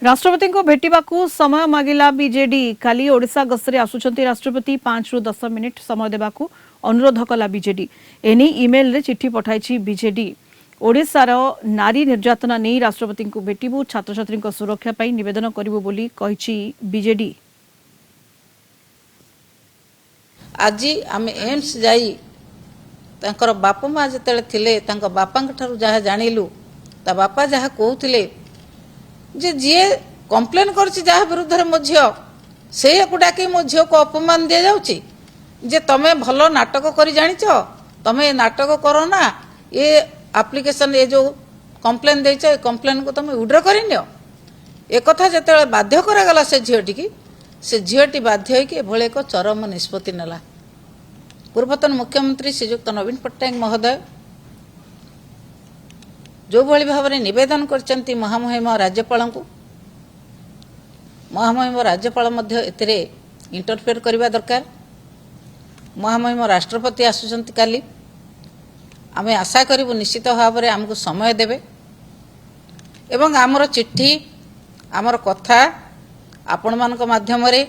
राष्ट्रपति को भेटिबाकू समय मागिला बीजेडी काली ओडिशा गस्तरे आसुचंती राष्ट्रपति 5 रु 10 मिनिट समय देबाकू अनुरोध कला बीजेडी एनी ईमेल रे चिट्ठी पठाइछि बीजेडी ओडिशार नारी निर्यातना नहीं राष्ट्रपति को भेटिबू छात्र छात्री सुरक्षा पाई निवेदन करिबू बोली कहिछि बीजेडी। आज आम एम्स जाई तांकर बापा माँ जिते थिले तांकर बापा ठारू जहाँ जानिलु ता बापा जहाँ कहते जे जी कंप्लेन करछि जहाँ विरुद्ध रे मो झियो से डाक मो झियो को अपमान दि जाउछि जे तमे भलो नाटक करी जानिछ तमे नाटक करो ना ये एप्लिकेशन ये जो कंप्लेन देइछ कंप्लेन को तमे विड्रॉ करि नियो ए कथा जते बाध्य करागला से झीटी बाध्य होइके एभळे एक चरम निष्पत्ति नेला। पूर्वतन मुख्यमंत्री श्रीजुक्त नवीन पट्टनायक महोदय जो भली भाव में निवेदन करचंती महामहिम राज्यपाल को महामहिम राज्यपाल एतिरे इंटरफेयर करबा दरकार। महामहिम राष्ट्रपति आसुचंती काली आमे आशा करिबु निश्चित भाव में आमको समय देबे एवं आमर चिट्ठी आमर कथा आपण मानक माध्यम रे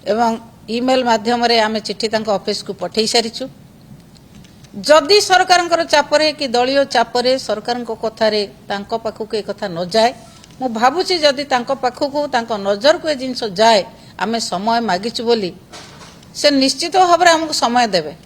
एवं ईमेल माध्यम रे आमे चिट्ठी तांको ऑफिस को पठेई सारिछु। जदि सरकार चापरे कि दलीय चापरे सरकार कथारे तांको पाखक ए कथा न जाए मु भाबुची जदि तांको पाखक तांको नजर को ए जिंस जाए आमे समय मागिछु बोली से निश्चित भाव में आमको समय देबे।